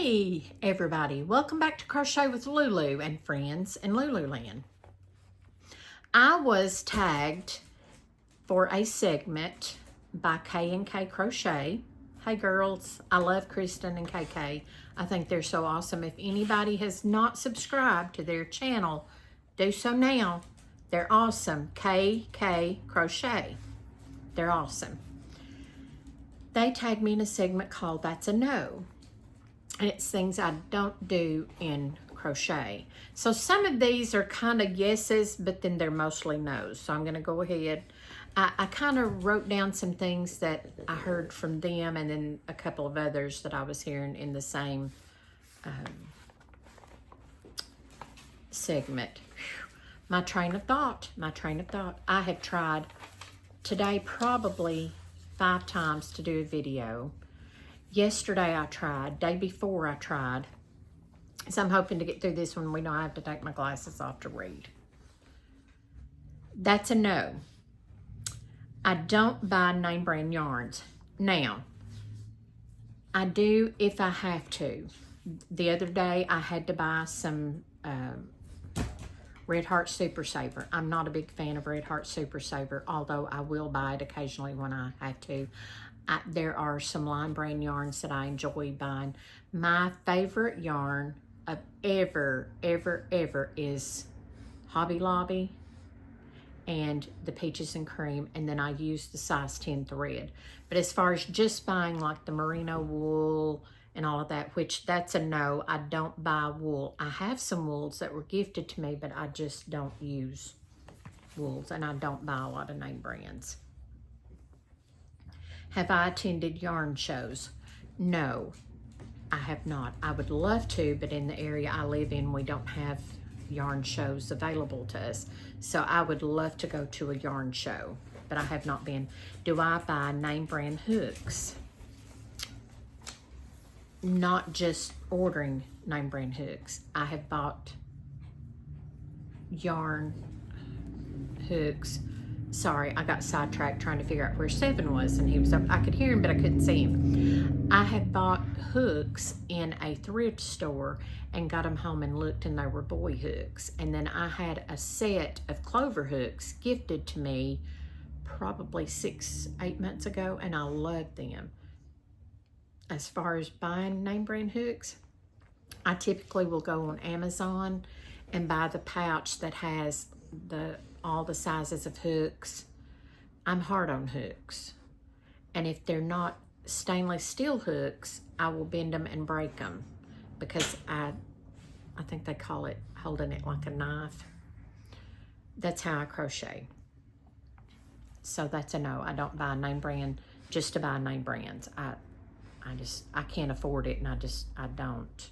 Hey everybody, welcome back to Crochet with Lulu and Friends in Lululand. I was tagged for a segment by K&K Crochet. Hey girls, I love Kristen and KK. I think they're so awesome. If anybody has not subscribed to their channel, do so now. They're awesome. KK Crochet. They're awesome. They tagged me in a segment called That's a No. And it's things I don't do in crochet. So some of these are kind of yeses, but then they're mostly no's. So I'm going to go ahead. I kind of wrote down some things that I heard from them and then a couple of others that I was hearing in the same segment. My train of thought. I have tried today probably 5 times to do a video. Yesterday I tried, day before I tried. So I'm hoping to get through this one. We know I have to take my glasses off to read. That's a no. I don't buy name brand yarns. Now, I do if I have to. The other day I had to buy some Red Heart Super Saver. I'm not a big fan of Red Heart Super Saver, although I will buy it occasionally when I have to. There are some line brand yarns that I enjoy buying. My favorite yarn of ever is Hobby Lobby and the Peaches and Cream, and then I use the size 10 thread. But as far as just buying like the merino wool and all of that, which that's a no, I don't buy wool. I have some wools that were gifted to me, but I just don't use wools, and I don't buy a lot of name brands. Have I attended yarn shows? No, I have not. I would love to, but in the area I live in, we don't have yarn shows available to us. So I would love to go to a yarn show, but I have not been. Do I buy name brand hooks? Not just ordering name brand hooks. I have bought yarn hooks. Sorry, I got sidetracked trying to figure out where 7 was, and he was up. I could hear him, but I couldn't see him. I had bought hooks in a thrift store and got them home and looked, and they were boy hooks. And then I had a set of clover hooks gifted to me probably 6-8 months ago, and I loved them. As far as buying name brand hooks, I typically will go on Amazon and buy the pouch that has all the sizes of hooks. I'm hard on hooks. And if they're not stainless steel hooks, I will bend them and break them because I think they call it holding it like a knife. That's how I crochet. So that's a no. I don't buy a name brand just to buy name brands. I can't afford it, and I don't.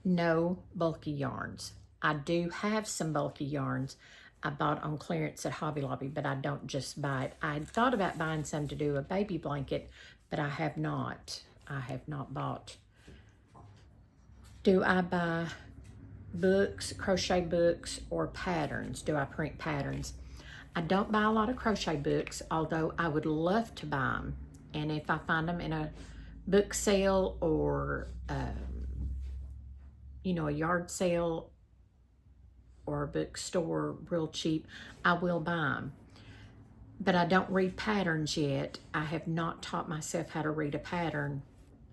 No bulky yarns. I do have some bulky yarns I bought on clearance at Hobby Lobby, but I don't just buy it. I thought about buying some to do a baby blanket, but I have not. I have not bought. Do I buy books, crochet books, or patterns? Do I print patterns? I don't buy a lot of crochet books, although I would love to buy them. And if I find them in a book sale or a yard sale or a bookstore real cheap, I will buy them. But I don't read patterns yet. I have not taught myself how to read a pattern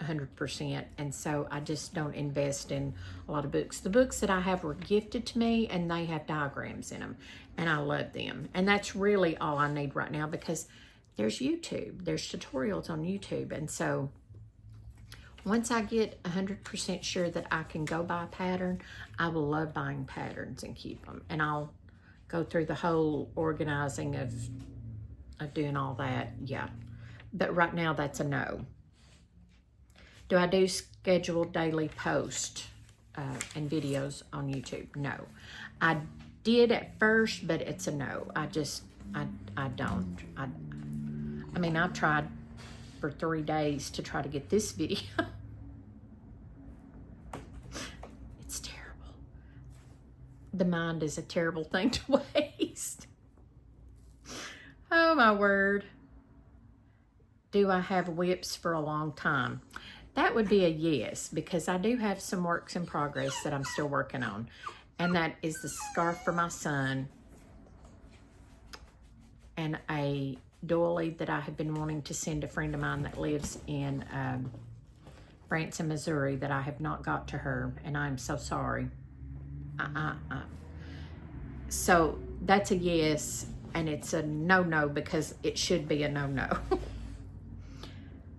100%, and so I just don't invest in a lot of books. The books that I have were gifted to me, and they have diagrams in them, and I love them. And that's really all I need right now because there's YouTube. There's tutorials on YouTube, and so once I get 100% sure that I can go buy a pattern, I will love buying patterns and keep them. And I'll go through the whole organizing of doing all that, yeah. But right now, that's a no. Do I do scheduled daily posts and videos on YouTube? No. I did at first, but it's a no. I don't. I mean, I've tried for 3 days to try to get this video. It's terrible. The mind is a terrible thing to waste. Oh my word. Do I have whips for a long time? That would be a yes, because I do have some works in progress that I'm still working on. And that is the scarf for my son and a doily that I have been wanting to send a friend of mine that lives in Branson, Missouri, that I have not got to her, and I'm so sorry. So that's a yes, and it's a no-no because it should be a no-no.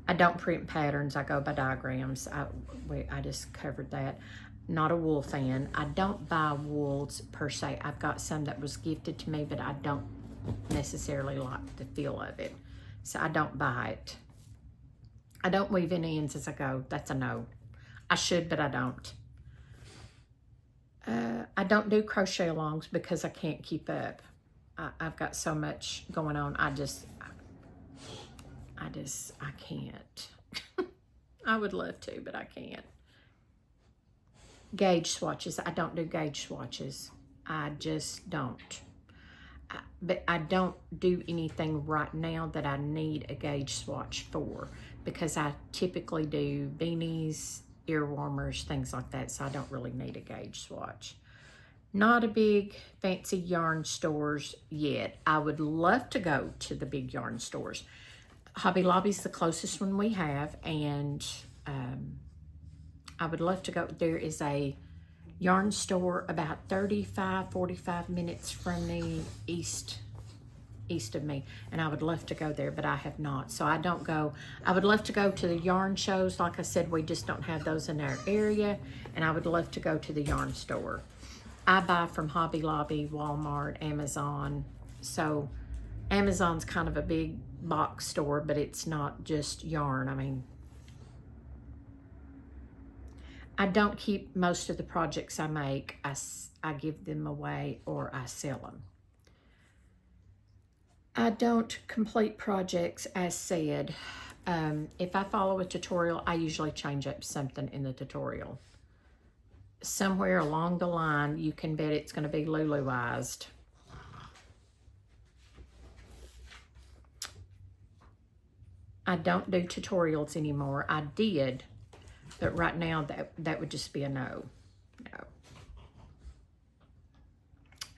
I don't print patterns. I go by diagrams. I just covered that. Not a wool fan. I don't buy wools per se. I've got some that was gifted to me, but I don't necessarily like the feel of it. So I don't buy it. I don't weave in ends as I go. That's a no. I should, but I don't. I don't do crochet alongs because I can't keep up. I've got so much going on. I can't. I would love to, but I can't. Gauge swatches. I don't do gauge swatches. I just don't. But I don't do anything right now that I need a gauge swatch for, because I typically do beanies, ear warmers, things like that, so I don't really need a gauge swatch. Not a big fancy yarn stores yet. I would love to go to the big yarn stores. Hobby Lobby's the closest one we have, and I would love to go. There is a yarn store about 45 minutes from the east of me, and I would love to go there, but I have not, so I don't go. I would love to go to the yarn shows. Like I said, we just don't have those in our area, and I would love to go to the yarn store. I buy from Hobby Lobby, Walmart, Amazon. So Amazon's kind of a big box store, but it's not just yarn. I mean, I don't keep most of the projects I make. I give them away or I sell them. I don't complete projects as said. If I follow a tutorial, I usually change up something in the tutorial. Somewhere along the line, you can bet it's going to be Luluized. I don't do tutorials anymore. I did, but right now that would just be a no. No.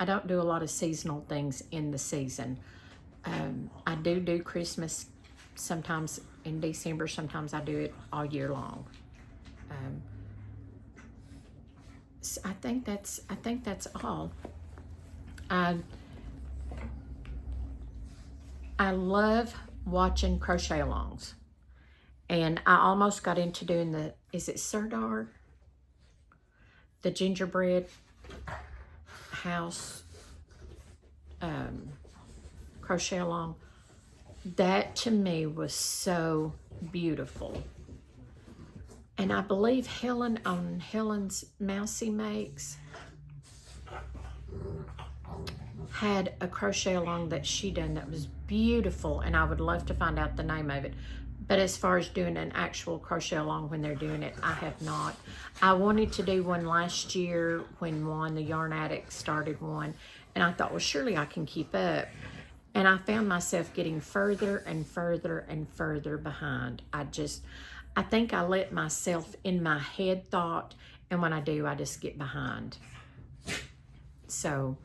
I don't do a lot of seasonal things in the season. I do Christmas sometimes in December. Sometimes I do it all year long. So I think that's all. I love watching crochet alongs, and I almost got into doing is it Serdar? The gingerbread house crochet along. That to me was so beautiful. And I believe Helen on Helen's Mousy Makes had a crochet along that she done that was beautiful, and I would love to find out the name of it. But as far as doing an actual crochet along when they're doing it, I have not. I wanted to do one last year when the Yarn Addict started one, and I thought, well, surely I can keep up. And I found myself getting further and further and further behind. I think I let myself in my head thought, and when I do, I just get behind. So,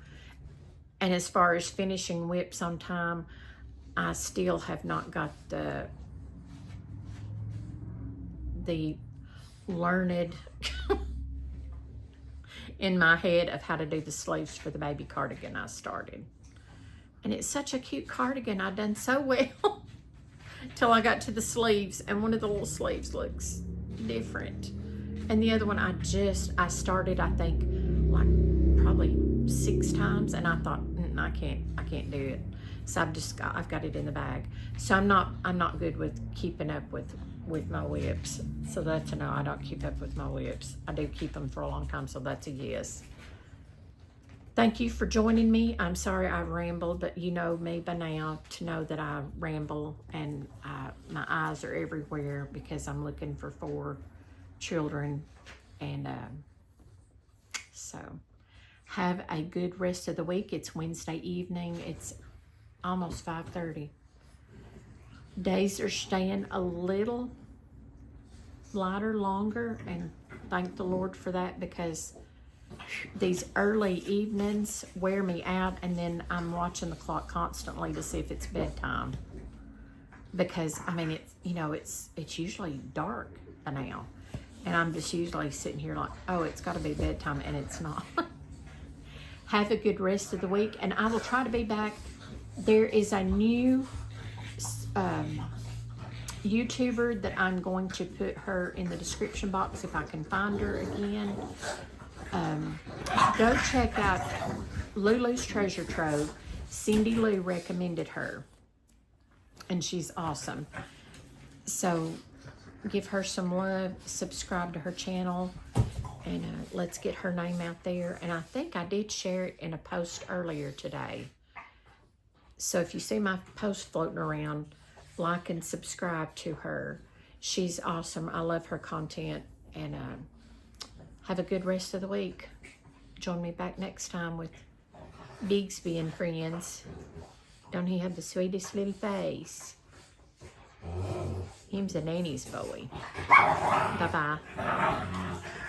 and as far as finishing whips on time, I still have not got the learned in my head of how to do the sleeves for the baby cardigan I started. And it's such a cute cardigan. I done so well till I got to the sleeves, and one of the little sleeves looks different. And the other one I started, I think, like probably 6 times, and I thought, I can't do it. So I've got it in the bag. So I'm not good with keeping up with my whips. So that's a no. I don't keep up with my whips. I do keep them for a long time, so that's a yes. Thank you for joining me. I'm sorry I rambled, but you know me by now to know that I ramble, and my eyes are everywhere because I'm looking for 4 children. And so have a good rest of the week. It's Wednesday evening. It's almost 5:30. Days are staying a little lighter longer, and thank the Lord for that, because these early evenings wear me out, and then I'm watching the clock constantly to see if it's bedtime. Because I mean, it's, you know, it's usually dark by now, and I'm just usually sitting here like, oh, it's got to be bedtime, and it's not. Have a good rest of the week, and I will try to be back. There is a new YouTuber that I'm going to put her in the description box if I can find her again. Go check out Lulu's Treasure Trove. Cindy Lou recommended her, and she's awesome. So give her some love, subscribe to her channel, and let's get her name out there. And I think I did share it in a post earlier today. So if you see my post floating around, like and subscribe to her. She's awesome. I love her content. And have a good rest of the week. Join me back next time with Bigsby and friends. Don't he have the sweetest little face? Him's a nanny's boy. Bye-bye.